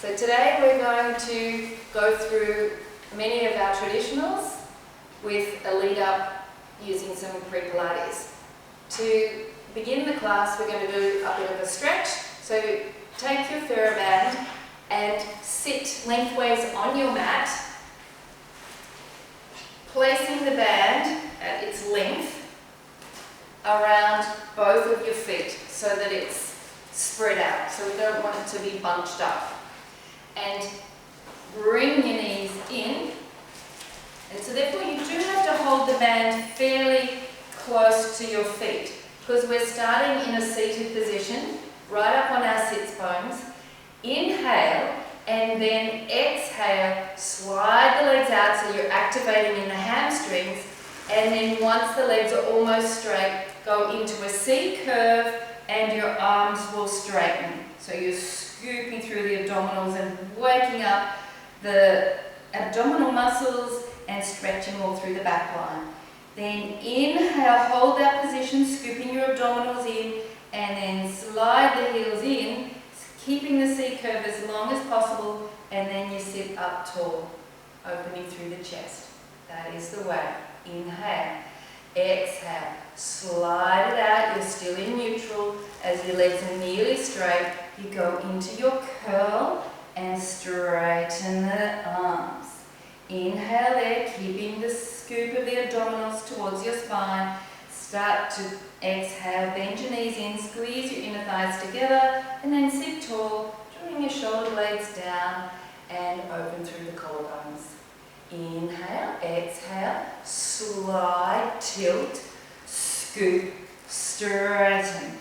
So today we're going to go through many of our traditionals with a lead up using some pre-Pilates. To begin the class, we're going to do a bit of a stretch. So take your Theraband and sit lengthways on your mat, placing the band at its length around both of your feet so that it's spread out. So we don't want it to be bunched up. And bring your knees in. And so therefore you do have to hold the band fairly close to your feet because we're starting in a seated position, right up on our sits bones. Inhale and then exhale, slide the legs out so you're activating in the hamstrings, and then once the legs are almost straight, go into a C curve and your arms will straighten. So you're scooping through the abdominals and waking up the abdominal muscles and stretching all through the back line. Then inhale, hold that position, scooping your abdominals in, and then slide the heels in, keeping the C curve as long as possible, and then you sit up tall, opening through the chest. That is the way. Inhale, exhale, slide it out, you're still in neutral. As your legs are nearly straight, you go into your curl and straighten the arms. Inhale there, keeping the scoop of the abdominals towards your spine. Start to exhale, bend your knees in, squeeze your inner thighs together, and then sit tall, drawing your shoulder blades down and open through the collarbones. Inhale, exhale, slide, tilt, scoop, straighten.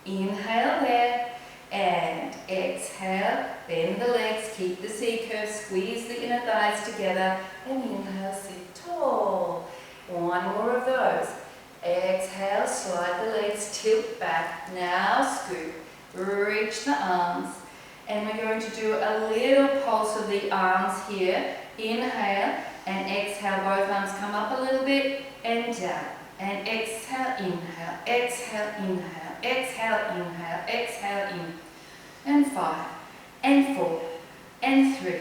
Inhale there, and exhale, bend the legs, keep the C curve, squeeze the inner thighs together, and inhale, sit tall. One more of those. Exhale, slide the legs, tilt back. Now scoop, reach the arms, and we're going to do a little pulse of the arms here. Inhale and exhale, both arms come up a little bit and down. And exhale, inhale, exhale, inhale, exhale, inhale, exhale, in. And 5, and 4, and 3,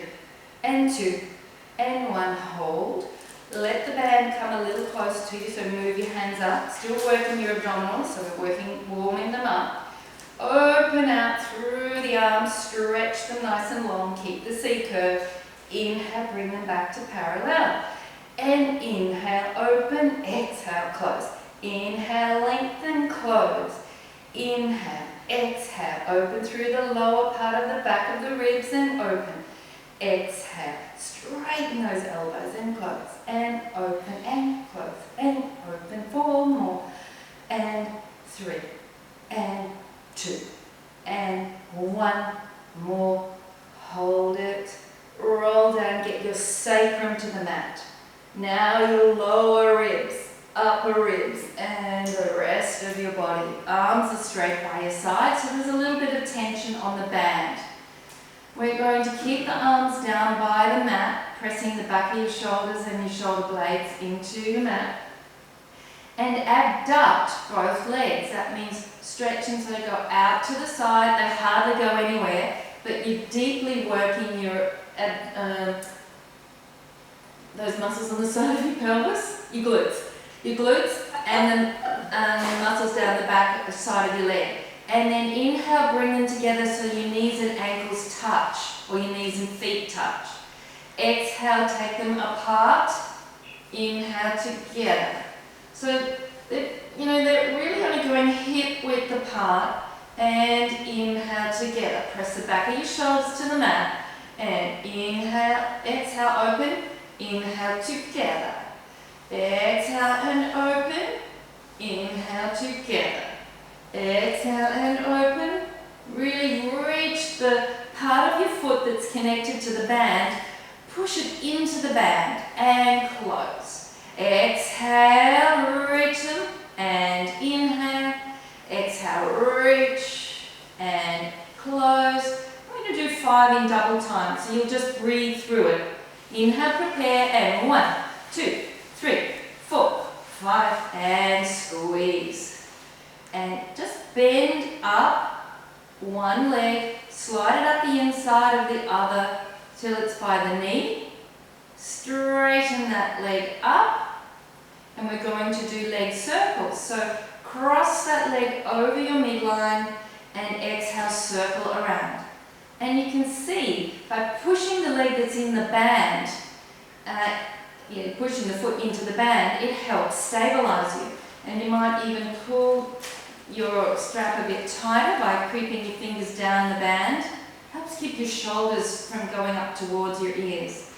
and 2, and 1. Hold. Let the band come a little close to you, so move your hands up. Still working your abdominals, so we're warming them up. Open out through the arms, stretch them nice and long, keep the C curve. Inhale, bring them back to parallel. And inhale, open, exhale, close. Inhale, lengthen, close. Inhale, exhale, open through the lower part of the back of the ribs and open. Exhale, straighten those elbows and close. And open and close and open. 4 more. And 3 and 2 and 1 more. Hold it. Roll down, get your sacrum to the mat. Now your lower ribs, upper ribs, and the rest of your body. Arms are straight by your side, so there's a little bit of tension on the band. We're going to keep the arms down by the mat, pressing the back of your shoulders and your shoulder blades into your mat. And abduct both legs. That means stretching so they go out to the side, they hardly go anywhere, but you're deeply working your those muscles on the side of your pelvis, your glutes, and the muscles down the back side of your leg. And then inhale, bring them together so your knees and ankles touch, or your knees and feet touch. Exhale, take them apart. Inhale, together. So they're really only going hip width apart. And inhale, together. Press the back of your shoulders to the mat. And inhale, exhale, open. Inhale, together. Exhale and open. Inhale, together. Exhale and open. Really reach the part of your foot that's connected to the band. Push it into the band and close. Exhale, reach them and inhale. Exhale, reach and close. We're going to do 5 in double time, so you'll just breathe through it. Inhale, prepare, and 1, 2, 3, 4, 5, and squeeze. And just bend up one leg, slide it up the inside of the other till it's by the knee. Straighten that leg up, and we're going to do leg circles. So cross that leg over your midline and exhale, circle around. And you can see by pushing the leg that's in the band, pushing the foot into the band, it helps stabilize you. And you might even pull your strap a bit tighter by creeping your fingers down the band. Helps keep your shoulders from going up towards your ears.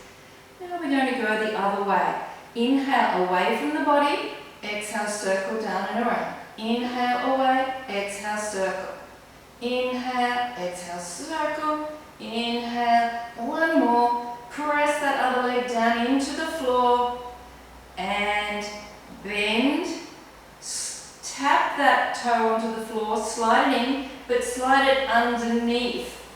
Now we're going to go the other way. Inhale away from the body, exhale, circle down and around. Inhale away, exhale, circle. Inhale, exhale, circle. Inhale, one more. Press that other leg down into the floor and bend. Tap that toe onto the floor, slide it in, but slide it underneath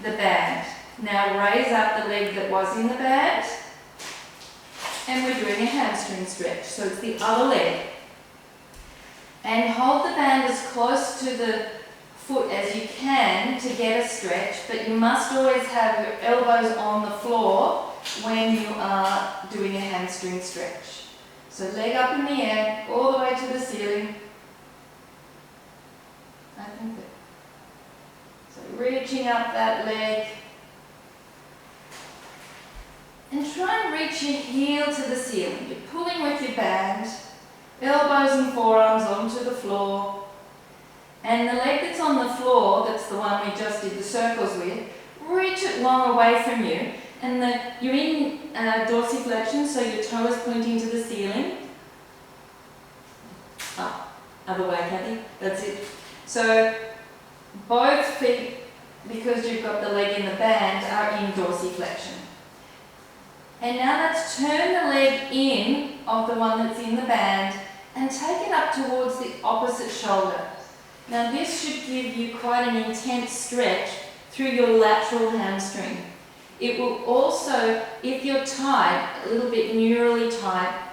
the band. Now raise up the leg that was in the band, and we're doing a hamstring stretch. So it's the other leg. And hold the band as close to the foot as you can to get a stretch, but you must always have your elbows on the floor when you are doing a hamstring stretch. So leg up in the air, all the way to the ceiling. I think that. So reaching up that leg. And try and reach your heel to the ceiling. You're pulling with your band, elbows and forearms onto the floor. And the leg that's on the floor, that's the one we just did the circles with, reach it long away from you. And you're in dorsiflexion, so your toe is pointing to the ceiling. Other way, Kathy. That's it. So both feet, because you've got the leg in the band, are in dorsiflexion. And now let's turn the leg in of the one that's in the band and take it up towards the opposite shoulder. Now this should give you quite an intense stretch through your lateral hamstring. It will also, if you're tight, a little bit neurally tight,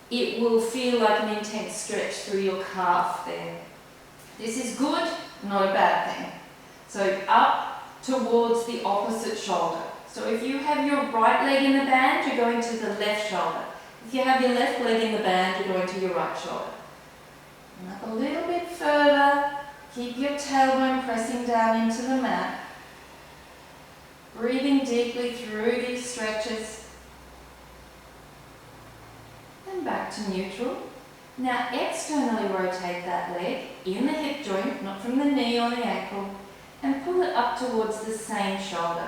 it will feel like an intense stretch through your calf there. This is good, not a bad thing. So up towards the opposite shoulder. So if you have your right leg in the band, you're going to the left shoulder. If you have your left leg in the band, you're going to your right shoulder. And up a little bit further, keep your tailbone pressing down into the mat. Breathing deeply through these stretches. And back to neutral. Now externally rotate that leg in the hip joint, not from the knee or the ankle, and pull it up towards the same shoulder.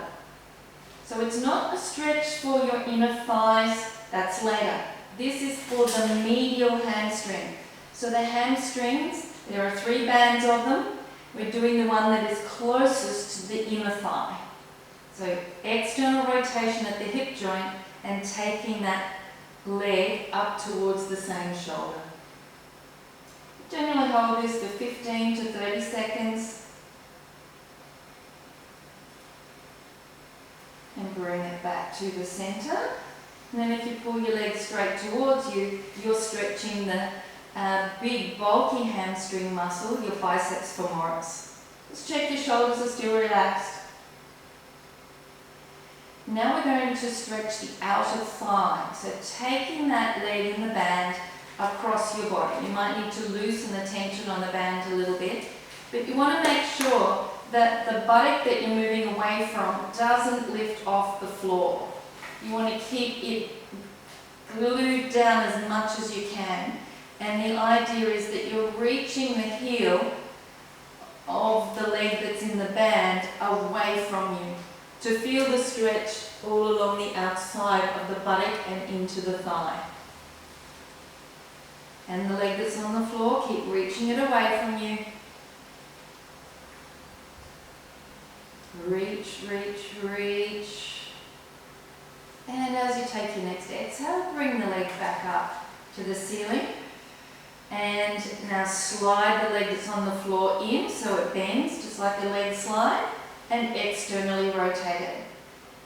So it's not a stretch for your inner thighs, that's later. This is for the medial hamstring. So the hamstrings, there are 3 bands of them. We're doing the one that is closest to the inner thigh. So external rotation at the hip joint and taking that leg up towards the same shoulder. Generally hold this for 15 to 30 seconds. And bring it back to the center. And then if you pull your leg straight towards you, you're stretching the big bulky hamstring muscle, your biceps femoris. Just check your shoulders are still relaxed. Now we're going to stretch the outer thigh. So taking that leg in the band across your body. You might need to loosen the tension on the band a little bit, but you want to make sure that the buttock that you're moving away from doesn't lift off the floor. You want to keep it glued down as much as you can. And the idea is that you're reaching the heel of the leg that's in the band away from you to feel the stretch all along the outside of the buttock and into the thigh. And the leg that's on the floor, keep reaching it away from you. Reach, reach, reach. And as you take your next exhale, bring the leg back up to the ceiling. And now slide the leg that's on the floor in so it bends, just like a leg slide, and externally rotate it.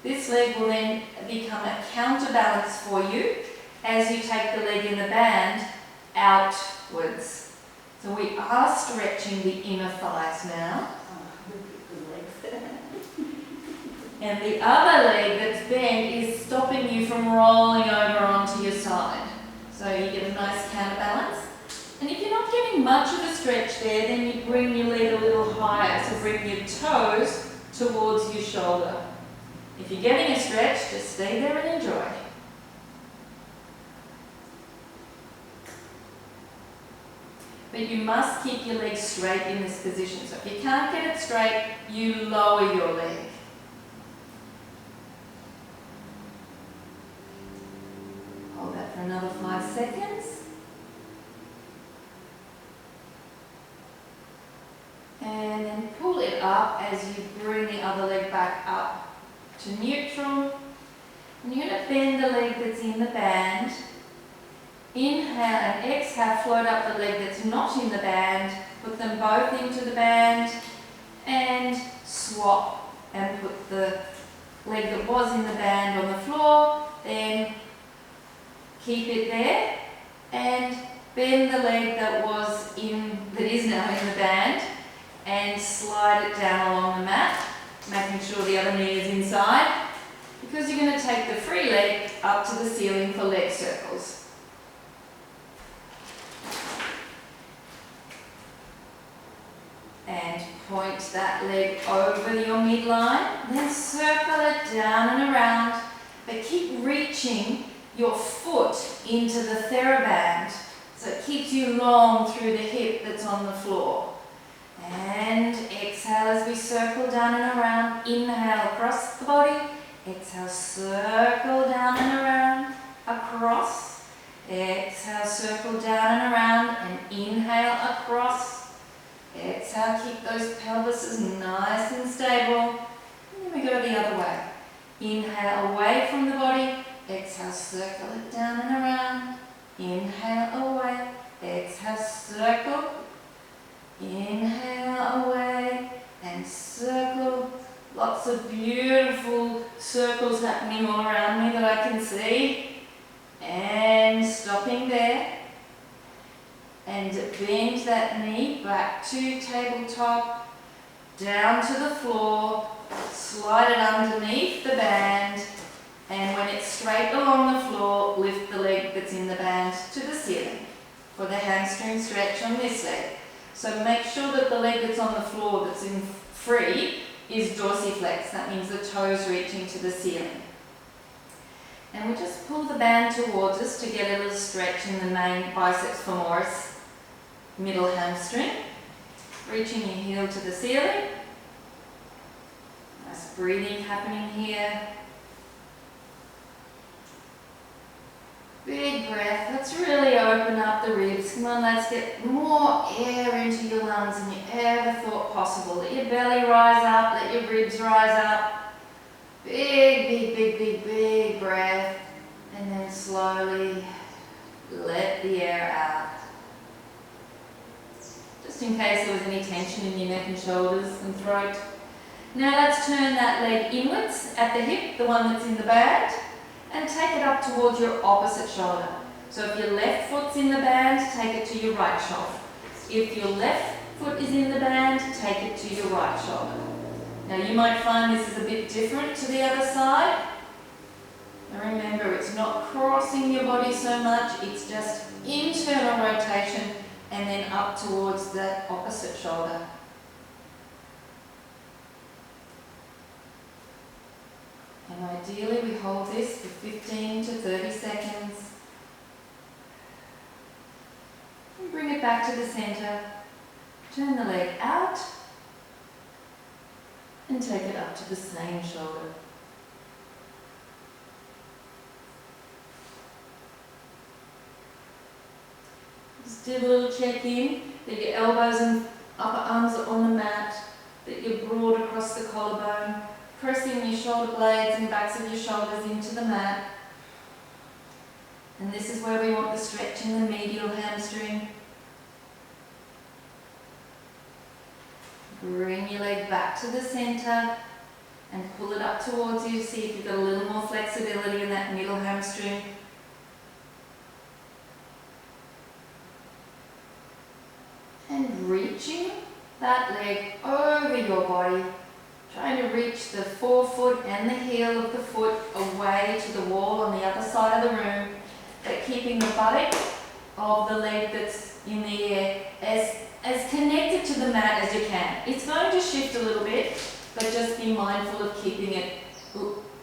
This leg will then become a counterbalance for you as you take the leg in the band outwards. So So we are stretching the inner thighs now. And the other leg that's bent is stopping you from rolling over onto your side. So you get a nice counterbalance. And if you're not getting much of a stretch there, then you bring your leg a little higher. So bring your toes towards your shoulder. If you're getting a stretch, just stay there and enjoy. But you must keep your legs straight in this position. So if you can't get it straight, you lower your leg. Hold that for another 5 seconds. And then pull it up as you bring the other leg back up to neutral. And you're going to bend the leg that's in the band. Inhale and exhale, float up the leg that's not in the band. Put them both into the band and swap and put the leg that was in the band on the floor. Then keep it there and bend the leg that is now in the band and slide it down along the mat, making sure the other knee is inside, because you're going to take the free leg up to the ceiling for leg circles. And point that leg over your midline, then circle it down and around, but keep reaching your foot into the Theraband so it keeps you long through the hip that's on the floor. And exhale as we circle down and around. Inhale across the body. Exhale, circle down and around. Across. Exhale, circle down and around. And inhale across. Exhale, keep those pelvises nice and stable. And then we go the other way. Inhale away from the body. Exhale, circle it down and around. Inhale away. Exhale, circle. Inhale away and circle. Lots of beautiful circles happening all around me that I can see. And stopping there. And bend that knee back to tabletop, down to the floor, slide it underneath the band, and when it's straight along the floor, lift the leg that's in the band to the ceiling for the hamstring stretch on this leg. So make sure that the leg that's on the floor that's in free is dorsiflex. That means the toes reaching to the ceiling. And we just pull the band towards us to get a little stretch in the main biceps femoris, middle hamstring. Reaching your heel to the ceiling. Nice breathing happening here. Big breath. Let's really open up the ribs. Come on, let's get more air into your lungs than you ever thought possible. Let your belly rise up, let your ribs rise up. Big, big, big, big, big breath. And then slowly let the air out. Just in case there was any tension in your neck and shoulders and throat. Now let's turn that leg inwards at the hip, the one that's in the band. And take it up towards your opposite shoulder. So if your left foot's in the band, take it to your right shoulder. If your left foot is in the band, take it to your right shoulder. Now you might find this is a bit different to the other side. Now remember, it's not crossing your body so much, it's just internal rotation and then up towards that opposite shoulder. And ideally we hold this for 15 to 30 seconds. And bring it back to the center. Turn the leg out. And take it up to the same shoulder. Just do a little check-in that your elbows and upper arms are on the mat, that you're broad across the collarbone. Pressing your shoulder blades and backs of your shoulders into the mat. And this is where we want the stretch in the medial hamstring. Bring your leg back to the center and pull it up towards you. See if you've got a little more flexibility in that middle hamstring. reaching that leg over your body, trying to reach the forefoot and the heel of the foot away to the wall on the other side of the room, but keeping the buttock of the leg that's in the air as connected to the mat as you can. It's going to shift a little bit, but just be mindful of keeping it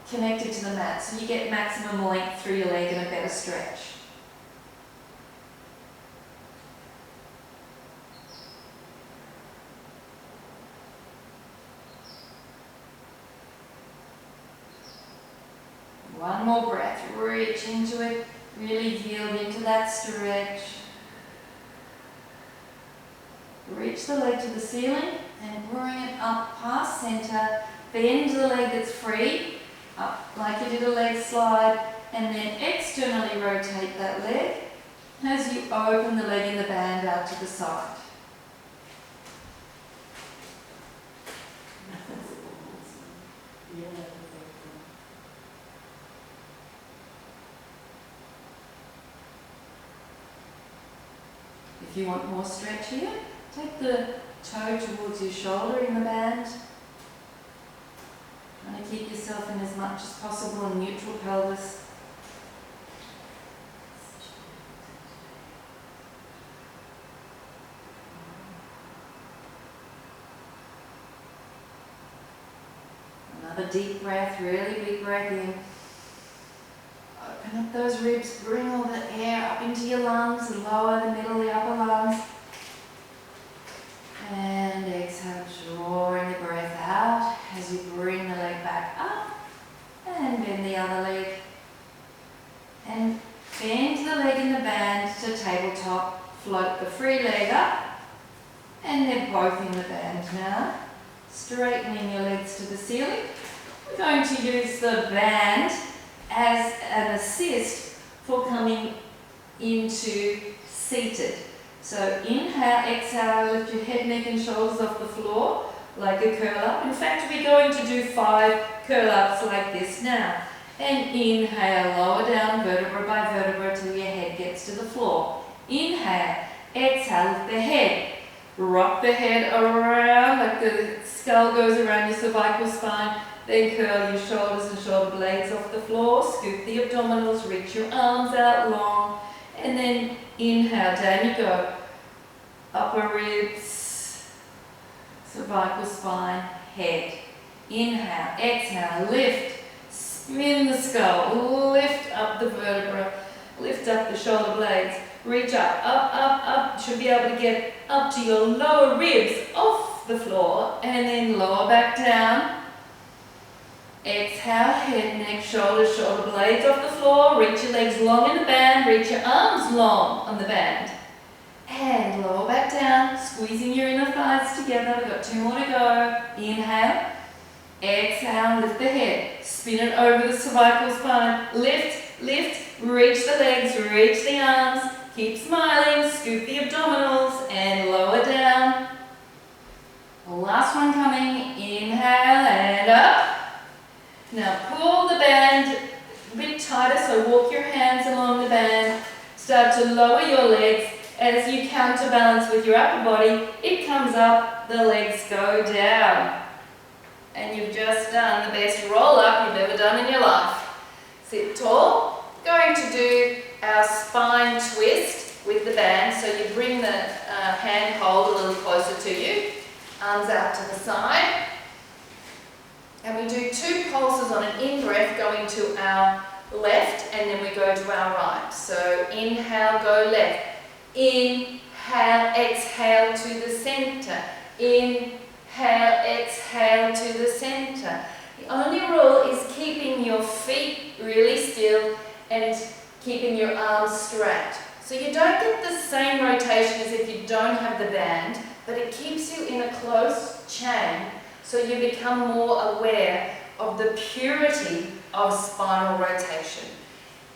connected to the mat so you get maximum length through your leg and a better stretch. One more breath, reach into it, really yield into that stretch. Reach the leg to the ceiling and bring it up past center. Bend the leg that's free, up like you did a leg slide, and then externally rotate that leg as you open the leg in the band out to the side. If you want more stretch here, take the toe towards your shoulder in the band. Trying to keep yourself in as much as possible in neutral pelvis. Another deep breath, really big breath in. Open up those ribs, bring all the air up into your lungs, the lower, the middle, the upper lungs. And exhale, drawing the breath out as you bring the leg back up and bend the other leg. And bend the leg in the band to tabletop, float the free leg up, and they're both in the band now. Straightening your legs to the ceiling. We're going to use the band as an assist for coming into seated. So inhale, exhale, lift your head, neck and shoulders off the floor like a curl up. In fact, we're going to do 5 curl ups like this now. And inhale, lower down vertebra by vertebra till your head gets to the floor. Inhale, exhale, lift the head. Rock the head around like the skull goes around your cervical spine. Then curl your shoulders and shoulder blades off the floor. Scoop the abdominals, reach your arms out long. And then inhale, down you go. Upper ribs, cervical spine, head. Inhale, exhale, lift. Spin the skull, lift up the vertebra, lift up the shoulder blades. Reach up, up, up, up. Should be able to get up to your lower ribs off the floor. And then lower back down. Exhale, head, neck, shoulders, shoulder blades off the floor. Reach your legs long in the band. Reach your arms long on the band. And lower back down, squeezing your inner thighs together. We've got 2 more to go. Inhale. Exhale, lift the head. Spin it over the cervical spine. Lift, lift, reach the legs, reach the arms. Keep smiling, scoop the abdominals, and lower down. Last one coming. Inhale and up. Now pull the band a bit tighter, so walk your hands along the band. Start to lower your legs as you counterbalance with your upper body. It comes up, the legs go down. And you've just done the best roll up you've ever done in your life. Sit tall. Going to do our spine twist with the band. So you bring the hand hold a little closer to you. Arms out to the side. And we do 2 pulses on an in-breath going to our left, and then we go to our right. So inhale, go left. Inhale, exhale to the center. Inhale, exhale to the center. The only rule is keeping your feet really still and keeping your arms straight. So you don't get the same rotation as if you don't have the band, but it keeps you in a close chain. So you become more aware of the purity of spinal rotation.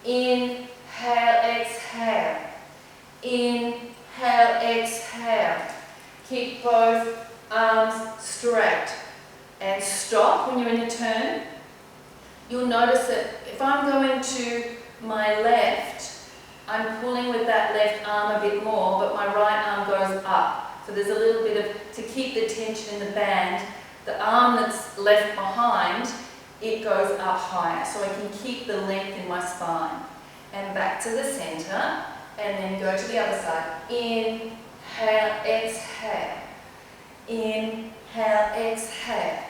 Inhale, exhale. Inhale, exhale. Keep both arms straight. And stop when you're in a turn. You'll notice that if I'm going to my left, I'm pulling with that left arm a bit more, but my right arm goes up. So there's a little bit of, to keep the tension in the band, the arm that's left behind, it goes up higher. So I can keep the length in my spine. And back to the center, and then go to the other side. Inhale, exhale. Inhale, exhale.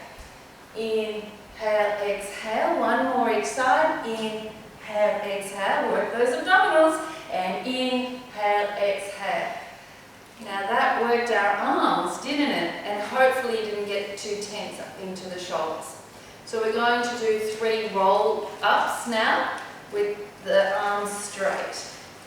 Inhale, exhale. One more each side. Inhale, exhale. Work those abdominals. And inhale, exhale. Now that worked our arms, didn't it? And hopefully you didn't get too tense up into the shoulders. So we're going to do 3 roll-ups now with the arms straight.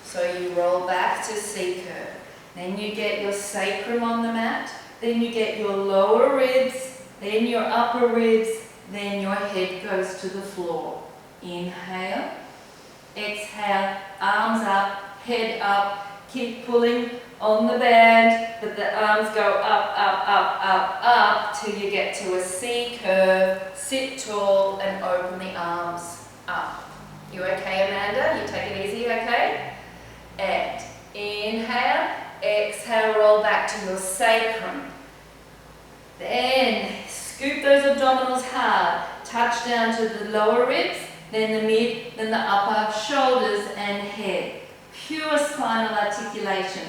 So you roll back to C-curve. Then you get your sacrum on the mat. Then you get your lower ribs. Then your upper ribs. Then your head goes to the floor. Inhale. Exhale. Arms up. Head up. Keep pulling on the band. But the arms go up, up, up, up, up till you get to a C-curve. Sit tall and open the arms up. You okay, Amanda? You take it easy, okay? And inhale, exhale, roll back to your sacrum. Then scoop those abdominals hard. Touch down to the lower ribs, then the mid, then the upper, shoulders and head. Pure spinal articulation.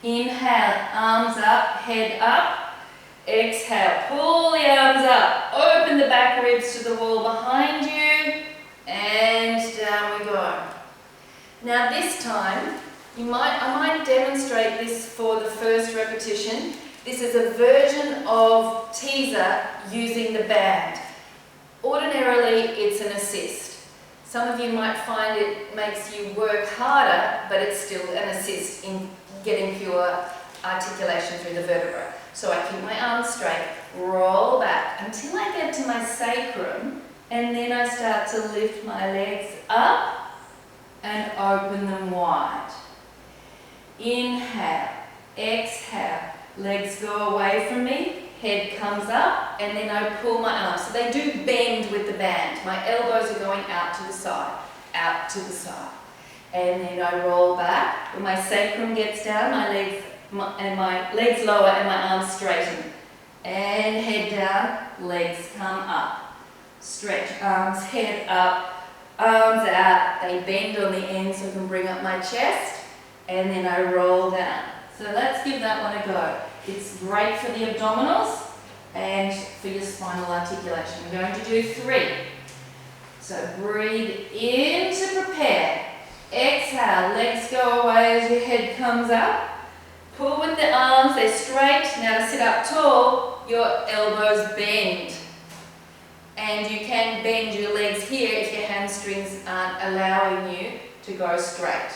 Inhale, arms up, head up. Exhale, pull the arms up. Open the back ribs to the wall behind you. And down we go. Now this time, I might demonstrate this for the first repetition. This is a version of teaser using the band. Ordinarily, it's an assist. Some of you might find it makes you work harder, but it's still an assist in getting pure articulation through the vertebra. So I keep my arms straight, roll back until I get to my sacrum, and then I start to lift my legs up and open them wide. Inhale, exhale, legs go away from me, head comes up, and then I pull my arms. So they do bend with the band. My elbows are going out to the side, out to the side. And then I roll back. When my sacrum gets down, my legs lower and my arms straighten. And head down, legs come up. Stretch arms, head up, arms out. They bend on the end so I can bring up my chest. And then I roll down. So let's give that one a go. It's great for the abdominals and for your spinal articulation. We're going to do 3. So breathe in to prepare. Exhale, legs go away as your head comes up. Pull with the arms, they're straight. Now to sit up tall, your elbows bend. And you can bend your legs here if your hamstrings aren't allowing you to go straight.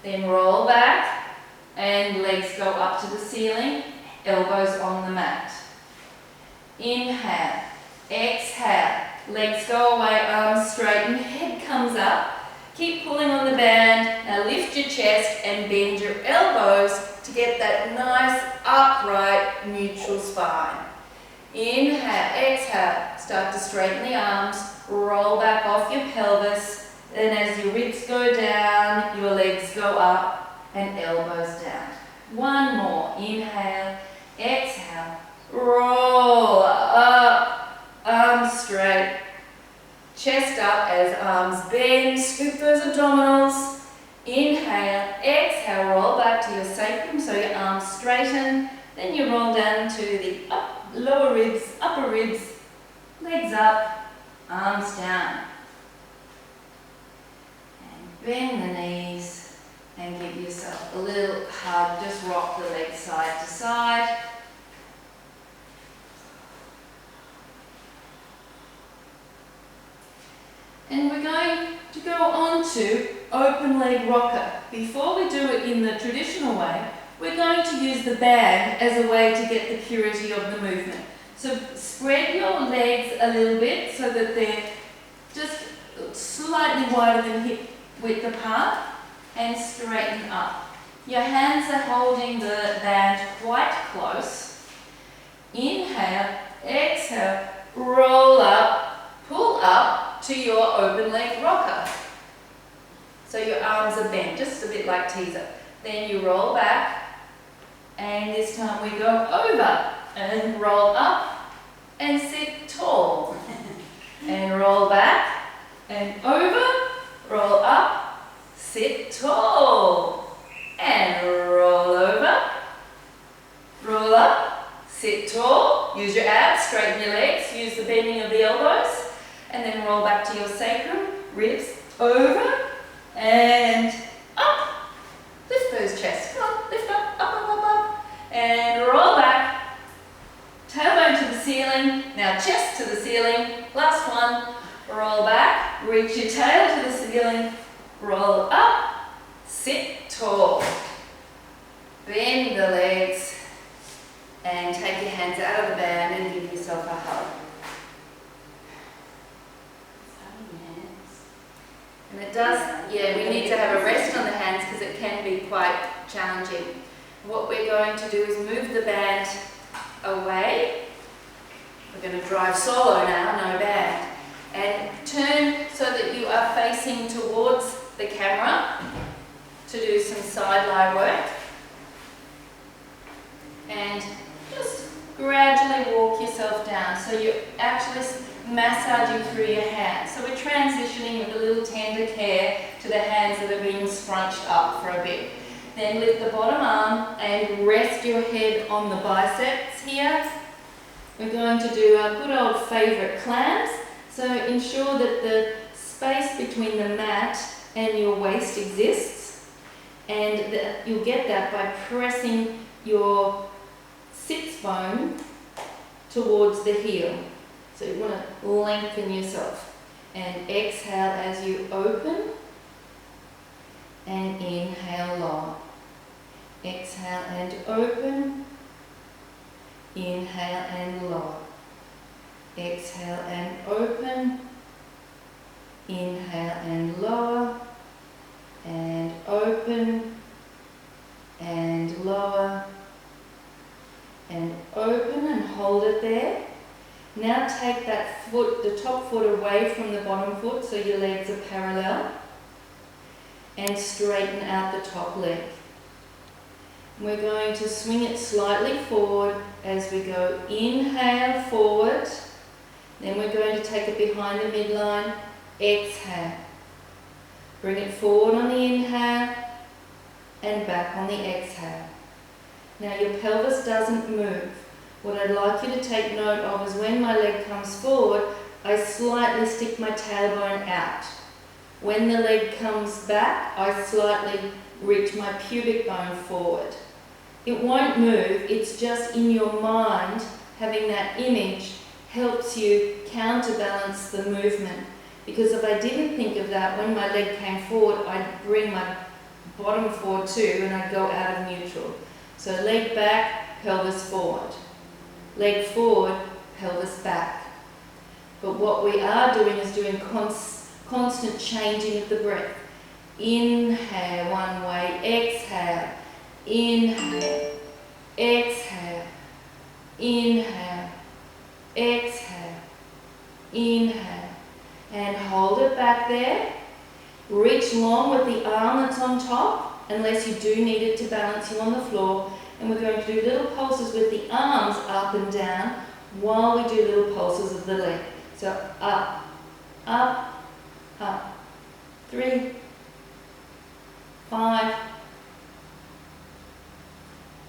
Then roll back and legs go up to the ceiling, elbows on the mat. Inhale, exhale, legs go away, arms straighten, head comes up. Keep pulling on the band. Now lift your chest and bend your elbows to get that nice upright neutral spine. Inhale, exhale, start to straighten the arms, roll back off your pelvis. Then as your ribs go down, your legs go up and elbows down. One more. Inhale, exhale, roll up, arms straight, chest up as arms bend, scoop those abdominals. Inhale, exhale, roll back to your sacrum so your arms straighten. Then you roll down to the lower ribs, upper ribs, legs up, arms down. And bend the knees and give yourself a little hug. Just rock the legs side to side. And we're going to go on to open leg rocker. Before we do it in the traditional way, we're going to use the band as a way to get the purity of the movement. So spread your legs a little bit so that they're just slightly wider than hip width apart and straighten up. Your hands are holding the band quite close. Inhale, exhale, roll up, pull up to your open leg rocker. So your arms are bent, just a bit like teaser. Then you roll back And this time we go over and roll up and sit tall. And roll back and over, roll up, sit tall. And roll over, roll up, sit tall. Use your abs, straighten your legs, use the bending of the elbows. And then roll back to your sacrum, ribs over and up. Lift those chests. Come on, lift up, up, up, up, up. And roll back. Tailbone to the ceiling. Now chest to the ceiling. Last one. Roll back. Reach your tail to the ceiling. Roll up. Sit tall. Bend the legs. And take your hands out of the band and give yourself a hug. And it does, yeah, we need to have a rest on the hands because it can be quite challenging. What we're going to do is move the band away. We're going to drive solo now, no band. And turn so that you are facing towards the camera to do some side lie work. And just gradually walk yourself down. So you're actually massaging through your hands. So we're transitioning with a little tender care to the hands that are being scrunched up for a bit. Then lift the bottom arm and rest your head on the biceps here. We're going to do our good old favourite clams. So ensure that the space between the mat and your waist exists. And you'll get that by pressing your sits bone towards the heel. So you want to lengthen yourself. And exhale as you open. And inhale, lower. Exhale and open. Inhale and lower. Exhale and open. Inhale and lower. And open. And lower. And open and hold it there. Now take that foot, the top foot away from the bottom foot so your legs are parallel. And straighten out the top leg. We're going to swing it slightly forward as we go. Inhale, forward. Then we're going to take it behind the midline. Exhale. Bring it forward on the inhale and back on the exhale. Now your pelvis doesn't move. What I'd like you to take note of is when my leg comes forward, I slightly stick my tailbone out. When the leg comes back, I slightly reach my pubic bone forward. It won't move, it's just in your mind, having that image helps you counterbalance the movement. Because if I didn't think of that, when my leg came forward, I'd bring my bottom forward too and I'd go out of neutral. So leg back, pelvis forward. Leg forward, pelvis back. But what we are doing is doing constant changing of the breath. Inhale one way, exhale, inhale, exhale, inhale, exhale, inhale. And hold it back there. Reach long with the arm that's on top, unless you do need it to balance you on the floor. And we're going to do little pulses with the arms up and down while we do little pulses of the leg. So up, up, up. 3, 5,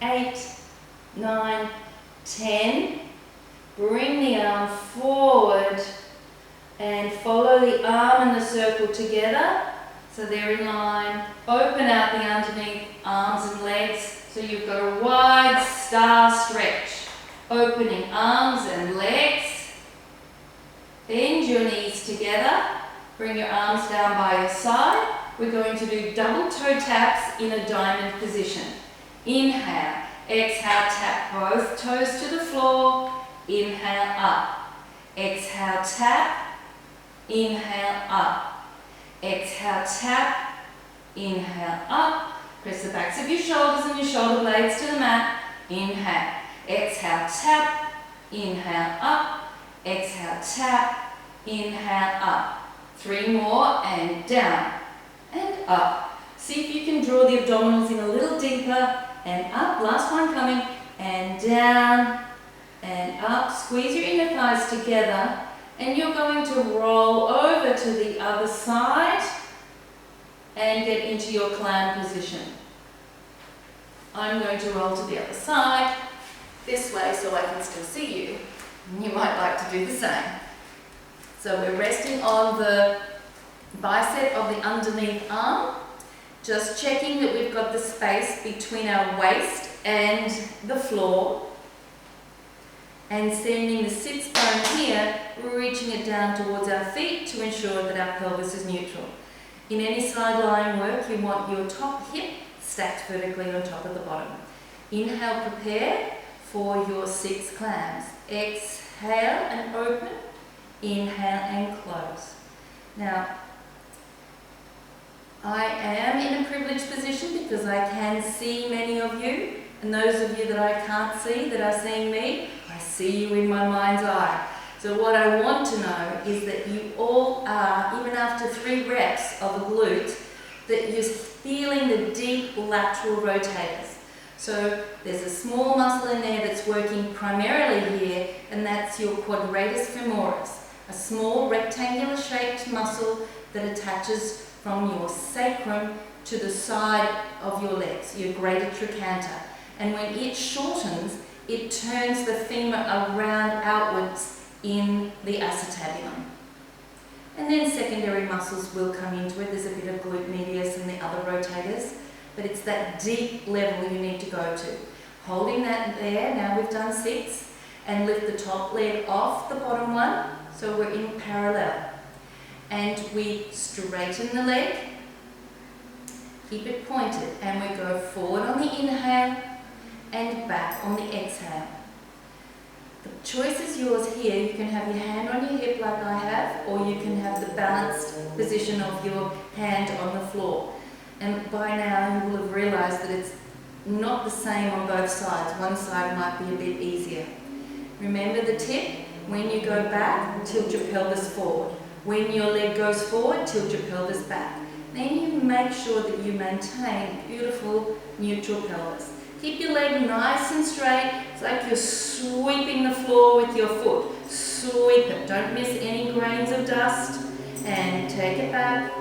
8, 9, 10. Bring the arm forward and follow the arm and the circle together. So they're in line. Open out the underneath arms and legs. So you've got a wide star stretch. Opening arms and legs. Bend your knees together. Bring your arms down by your side. We're going to do double toe taps in a diamond position. Inhale. Exhale, tap both toes to the floor. Inhale, up. Exhale, tap. Inhale, up. Exhale, tap. Inhale, up. Press the backs of your shoulders and your shoulder blades to the mat. Inhale. Exhale, tap. Inhale, up. Exhale, tap. Inhale, up. 3 more and down and up. See if you can draw the abdominals in a little deeper and up. Last one coming, and down and up. Squeeze your inner thighs together, and you're going to roll over to the other side and get into your clown position. I'm going to roll to the other side, this way so I can still see you. You might like to do the same. So we're resting on the bicep of the underneath arm, just checking that we've got the space between our waist and the floor, and sending the sits bone here, reaching it down towards our feet to ensure that our pelvis is neutral. In any side lying work, you want your top hip stacked vertically on top of the bottom. Inhale, prepare for your 6 clams. Exhale and open. Inhale and close. Now, I am in a privileged position because I can see many of you, and those of you that I can't see, that are seeing me, I see you in my mind's eye. So what I want to know is that you all are, even after 3 reps of a glute, that you're feeling the deep lateral rotators. So there's a small muscle in there that's working primarily here, and that's your quadratus femoris, a small rectangular shaped muscle that attaches from your sacrum to the side of your legs, your greater trochanter. And when it shortens, it turns the femur around outwards in the acetabulum. And then secondary muscles will come into it. There's a bit of glute medius and the other rotators, but it's that deep level you need to go to. Holding that there, now we've done 6, and lift the top leg off the bottom one, so we're in parallel. And we straighten the leg, keep it pointed, and we go forward on the inhale and back on the exhale. The choice is yours here. You can have your hand on your hip like I have, or you can have the balanced position of your hand on the floor. And by now you will have realized that it's not the same on both sides. One side might be a bit easier. Remember the tip, when you go back, tilt your pelvis forward. When your leg goes forward, tilt your pelvis back. Then you make sure that you maintain beautiful neutral pelvis. Keep your leg nice and straight. It's like you're sweeping the floor with your foot. Sweep it. Don't miss any grains of dust. And take it back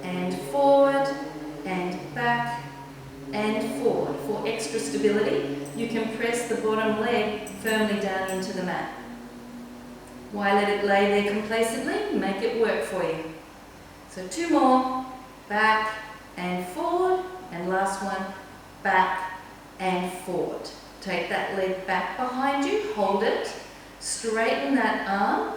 and forward and back and forward. For extra stability, you can press the bottom leg firmly down into the mat. Why let it lay there complacently? Make it work for you. So 2 more. Back and forward. And last one. Back and forward. Take that leg back behind you, hold it, straighten that arm,